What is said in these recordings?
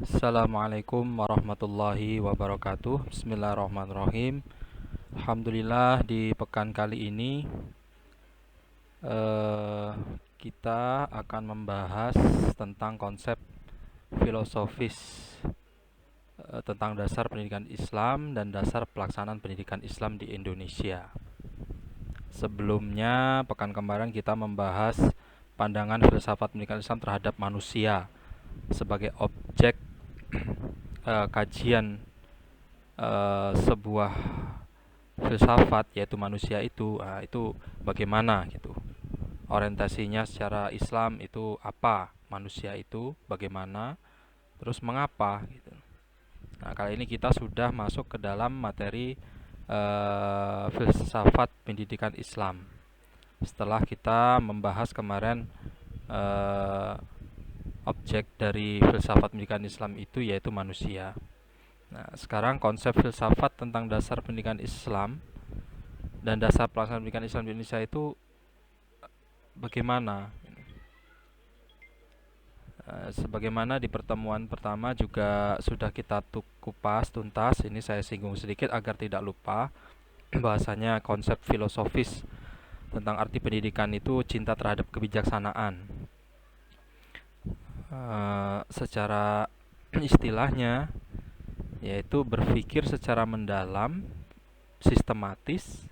Assalamualaikum warahmatullahi wabarakatuh. Bismillahirrahmanirrahim. Alhamdulillah, di pekan kali ini eh, kita akan membahas tentang konsep filosofis tentang dasar pendidikan Islam dan dasar pelaksanaan pendidikan Islam di Indonesia. Sebelumnya, pekan kemarin kita membahas pandangan filsafat pendidikan Islam terhadap manusia sebagai objek kajian sebuah filsafat, yaitu manusia itu bagaimana gitu. Orientasinya secara Islam itu apa? Manusia itu bagaimana? Terus mengapa gitu. Nah, kali ini kita sudah masuk ke dalam materi filsafat pendidikan Islam. Setelah kita membahas kemarin eh, objek dari filsafat pendidikan Islam itu yaitu manusia. Nah, sekarang konsep filsafat tentang dasar pendidikan Islam dan dasar pelaksanaan pendidikan Islam di Indonesia itu bagaimana? Sebagaimana di pertemuan pertama juga sudah kita kupas tuntas, ini saya singgung sedikit agar tidak lupa. Bahasanya konsep filosofis tentang arti pendidikan itu cinta terhadap kebijaksanaan. Secara istilahnya yaitu berpikir secara mendalam, sistematis,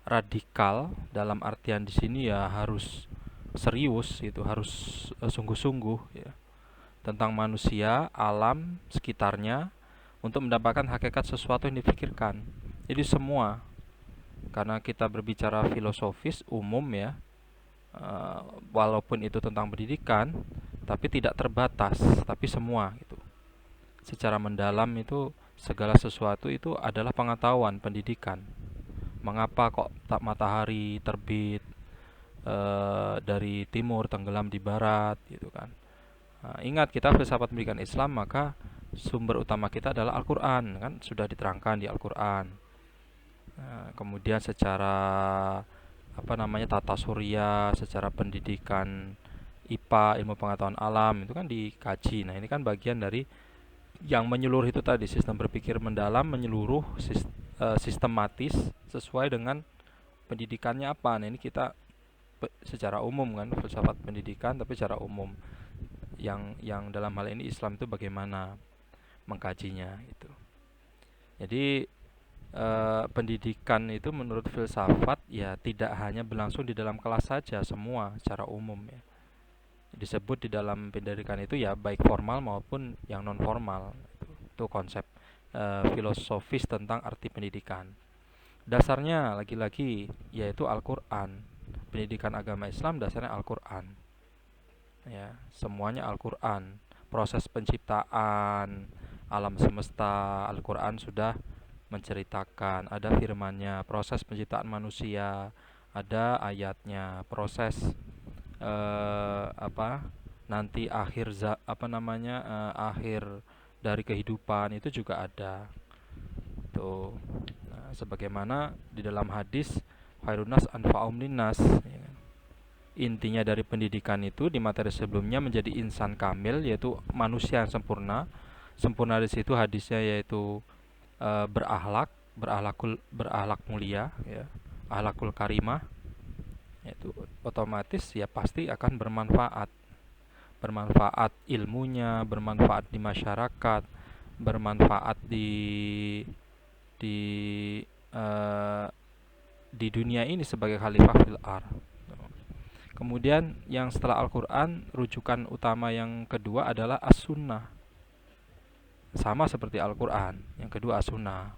radikal, dalam artian di sini ya harus serius, itu harus sungguh-sungguh ya, tentang manusia, alam sekitarnya untuk mendapatkan hakikat sesuatu yang dipikirkan. Jadi semua, karena kita berbicara filosofis umum ya, walaupun itu tentang pendidikan, tapi tidak terbatas, tapi semua gitu. Secara mendalam itu segala sesuatu itu adalah pengetahuan pendidikan. Mengapa kok tak matahari terbit dari timur tenggelam di barat gitu kan. Nah, ingat kita filsafat pendidikan Islam, maka sumber utama kita adalah Al-Qur'an, kan sudah diterangkan di Al-Qur'an. Nah, kemudian secara tata surya, secara pendidikan IPA, ilmu pengetahuan alam itu kan dikaji. Nah, ini kan bagian dari yang menyeluruh itu tadi, sistem berpikir mendalam, menyeluruh, sistematis, sesuai dengan pendidikannya apa. Nah, ini kita secara umum kan filsafat pendidikan, tapi secara umum yang dalam hal ini Islam itu bagaimana mengkajinya itu. Jadi pendidikan itu menurut filsafat ya tidak hanya berlangsung di dalam kelas saja, semua secara umum ya. Disebut di dalam pendidikan itu ya baik formal maupun yang non formal. Itu konsep filosofis tentang arti pendidikan. Dasarnya lagi-lagi yaitu Al-Qur'an. Pendidikan agama Islam dasarnya Al-Qur'an. Ya, semuanya Al-Qur'an. Proses penciptaan alam semesta, Al-Qur'an sudah menceritakan, ada firmannya. Proses penciptaan manusia, ada ayatnya. Proses nanti akhir dari kehidupan itu juga ada tuh. Nah, sebagaimana di dalam hadis khairun nas anfa'um linnas ya kan? Intinya dari pendidikan itu di materi sebelumnya menjadi insan kamil, yaitu manusia yang sempurna. Sempurna di situ hadisnya yaitu berakhlak mulia ya, akhlakul karimah, yaitu otomatis ya pasti akan bermanfaat ilmunya, bermanfaat di masyarakat, bermanfaat di eh, di dunia ini sebagai khalifah fil ard. Kemudian yang setelah Al-Quran, rujukan utama yang kedua adalah As-Sunnah. Sama seperti Al-Quran, yang kedua As-Sunnah.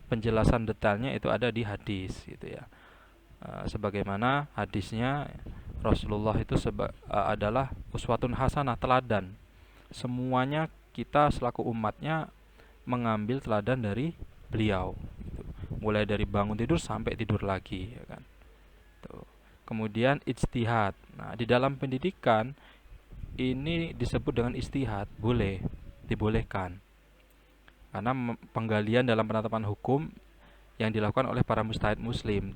Penjelasan detailnya itu ada di hadis gitu ya. Sebagaimana hadisnya Rasulullah itu adalah uswatun hasanah, teladan. Semuanya kita selaku umatnya mengambil teladan dari beliau gitu. Mulai dari bangun tidur sampai tidur lagi ya kan. Tuh. Kemudian ijtihad. Nah, di dalam pendidikan ini disebut dengan ijtihad, boleh, dibolehkan. Karena penggalian dalam penetapan hukum yang dilakukan oleh para mujtahid muslim.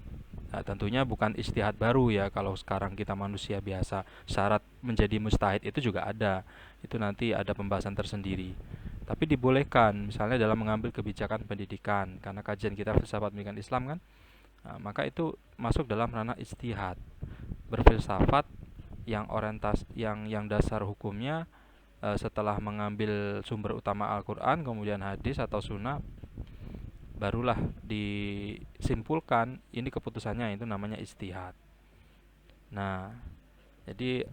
Nah, tentunya bukan ijtihad baru ya kalau sekarang kita manusia biasa. Syarat menjadi mujtahid itu juga ada. Itu nanti ada pembahasan tersendiri. Tapi dibolehkan misalnya dalam mengambil kebijakan pendidikan karena kajian kita filsafat pendidikan Islam kan. Nah, maka itu masuk dalam ranah ijtihad. Berfilsafat yang orientas yang dasar hukumnya setelah mengambil sumber utama Al-Qur'an kemudian hadis atau sunnah barulah disimpulkan ini keputusannya, itu namanya ijtihad. Nah, jadi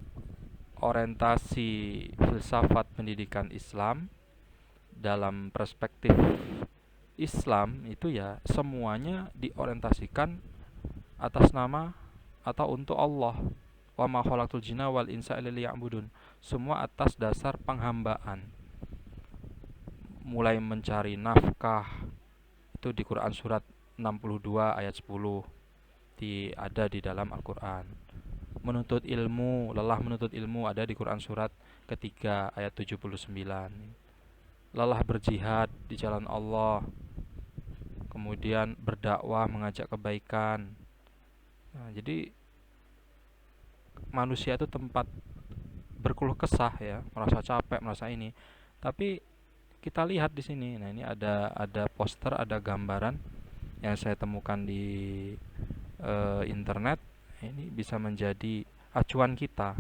orientasi filsafat pendidikan Islam dalam perspektif Islam itu ya semuanya diorientasikan atas nama atau untuk Allah. Wa ma khalaqtul jinna wal insa illa liya'budun. Semua atas dasar penghambaan. Mulai mencari nafkah itu di Quran surat 62 ayat 10 ada di dalam Al-Quran. Menuntut ilmu, lelah menuntut ilmu ada di Quran surat ketiga ayat 79. Lelah berjihad di jalan Allah, kemudian berdakwah mengajak kebaikan. Nah, jadi manusia itu tempat berkeluh kesah ya, merasa capek, merasa ini. Tapi kita lihat di sini. Nah, ini ada poster, ada gambaran yang saya temukan di internet. Ini bisa menjadi acuan kita.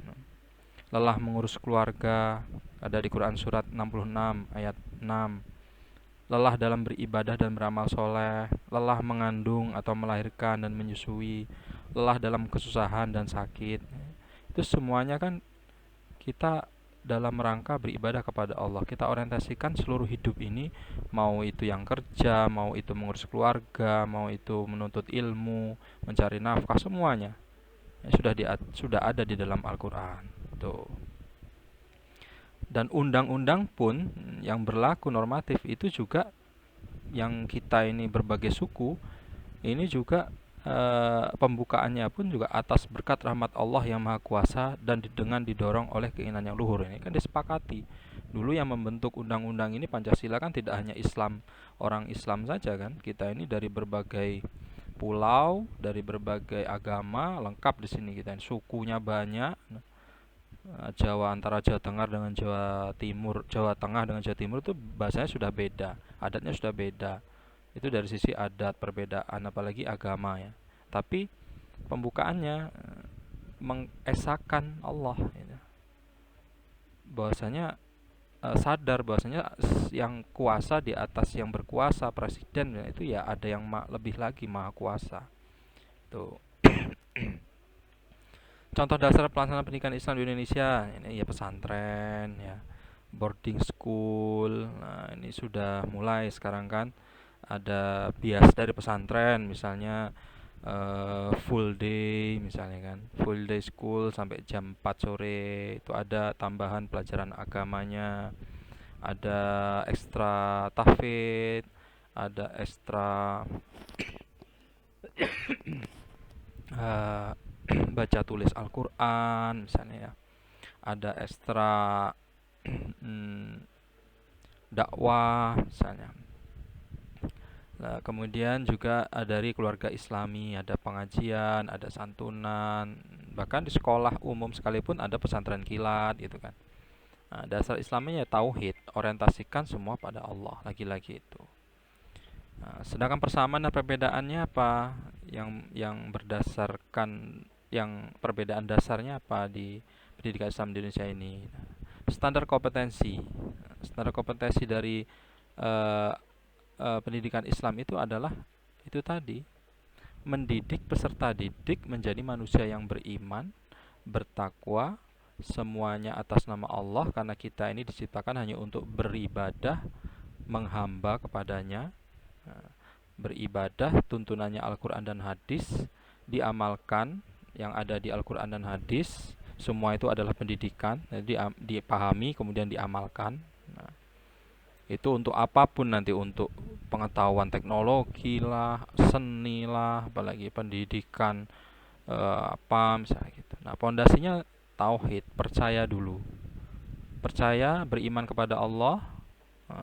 Lelah mengurus keluarga ada di Quran surat 66 ayat 6. Lelah dalam beribadah dan beramal soleh, lelah mengandung atau melahirkan dan menyusui, lelah dalam kesusahan dan sakit. Itu semuanya kan kita dalam rangka beribadah kepada Allah. Kita orientasikan seluruh hidup ini, mau itu yang kerja, mau itu mengurus keluarga, mau itu menuntut ilmu, mencari nafkah, semuanya ya, sudah ada di dalam Al-Qur'an. Tuh. Dan undang-undang pun yang berlaku normatif itu juga yang kita ini berbagai suku, ini juga pembukaannya pun juga atas berkat rahmat Allah yang Maha Kuasa dan dengan didorong oleh keinginan yang luhur. Ini kan disepakati. Dulu yang membentuk undang-undang ini Pancasila kan tidak hanya Islam, orang Islam saja kan. Kita ini dari berbagai pulau, dari berbagai agama, lengkap di sini kita. Sukunya banyak. Jawa antara Jawa Tengah dengan Jawa Timur, Jawa Tengah dengan Jawa Timur itu bahasanya sudah beda, adatnya sudah beda. Itu dari sisi adat perbedaan apalagi agama ya. Tapi pembukaannya mengesahkan Allah gitu. Bahwasanya sadar bahwasanya yang kuasa di atas yang berkuasa, presiden ya, itu ya ada yang lebih lagi maha kuasa. Tuh. Contoh dasar pelaksanaan pendidikan Islam di Indonesia ini ya pesantren ya, boarding school. Nah, ini sudah mulai sekarang kan ada bias dari pesantren misalnya full day misalnya kan, full day school sampai jam 4 sore, itu ada tambahan pelajaran agamanya, ada ekstra tahfidz, ada ekstra uh, baca tulis Al-Quran misalnya ya, ada ekstra dakwah misalnya. Nah, kemudian juga dari keluarga Islami ada pengajian, ada santunan, bahkan di sekolah umum sekalipun ada pesantren kilat gitu kan. Nah, dasar Islamnya ya tauhid, orientasikan semua pada Allah lagi-lagi itu. Nah, sedangkan persamaan dan perbedaannya apa? Yang berdasarkan yang perbedaan dasarnya apa di pendidikan Islam di Indonesia ini? Standar kompetensi. Standar kompetensi dari uh, pendidikan Islam itu adalah itu tadi, mendidik peserta didik menjadi manusia yang beriman, bertakwa, semuanya atas nama Allah karena kita ini diciptakan hanya untuk beribadah, menghamba kepadanya. Beribadah tuntunannya Al-Quran dan hadis, diamalkan yang ada di Al-Quran dan hadis, semua itu adalah pendidikan, jadi dipahami kemudian diamalkan. Nah, itu untuk apapun nanti, untuk pengetahuan teknologi lah, seni lah, apalagi pendidikan apa misalnya gitu. Nah, pondasinya tauhid, percaya dulu. Percaya, beriman kepada Allah,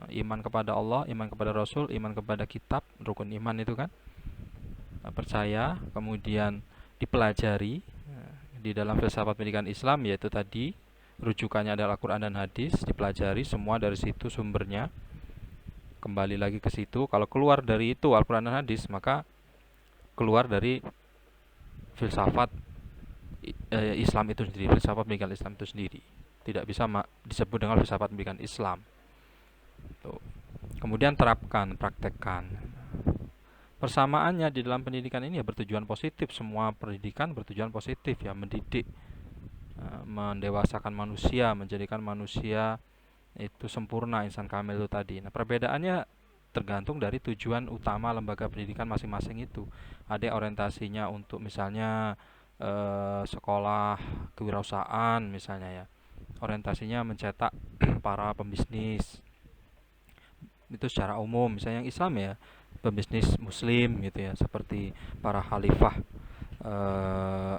iman kepada Allah, iman kepada Rasul, iman kepada kitab, rukun iman itu kan. percaya, kemudian dipelajari di dalam filsafat pendidikan Islam, yaitu tadi rujukannya adalah Al-Quran dan hadis, dipelajari semua dari situ sumbernya, kembali lagi ke situ. Kalau keluar dari itu Al-Quran dan hadis, maka keluar dari filsafat Islam itu sendiri, filsafat pendidikan Islam itu sendiri. Tidak bisa disebut dengan filsafat pendidikan Islam. Tuh. Kemudian terapkan, praktekkan. Persamaannya di dalam pendidikan ini ya bertujuan positif. Semua pendidikan bertujuan positif ya, mendidik, mendewasakan manusia, menjadikan manusia itu sempurna, insan kamil itu tadi. Nah, perbedaannya tergantung dari tujuan utama lembaga pendidikan masing-masing itu. Ada orientasinya untuk misalnya sekolah kewirausahaan misalnya ya. Orientasinya mencetak para pembisnis. Itu secara umum, misalnya yang Islam ya pembisnis muslim gitu ya, seperti para khalifah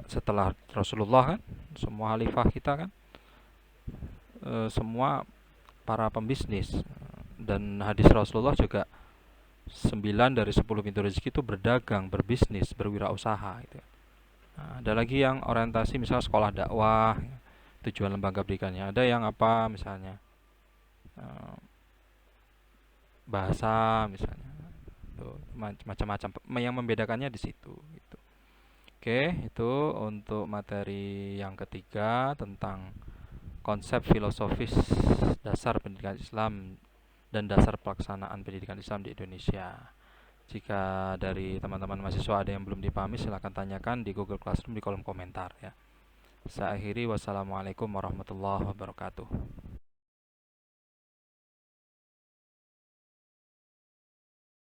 setelah Rasulullah kan, semua khalifah kita kan semua para pembisnis. Dan hadis Rasulullah juga 9 dari 10 pintu rezeki itu berdagang, berbisnis, berwirausaha gitu. Nah, ada lagi yang orientasi misalnya sekolah dakwah, tujuan lembaga pendidikannya. Ada yang apa misalnya bahasa misalnya. Tuh, macam-macam yang membedakannya di situ gitu. Oke, itu untuk materi yang ketiga tentang konsep filosofis dasar pendidikan Islam dan dasar pelaksanaan pendidikan Islam di Indonesia. Jika dari teman-teman mahasiswa ada yang belum dipahami, silahkan tanyakan di Google Classroom di kolom komentar ya. Saya akhiri, wassalamualaikum warahmatullahi wabarakatuh.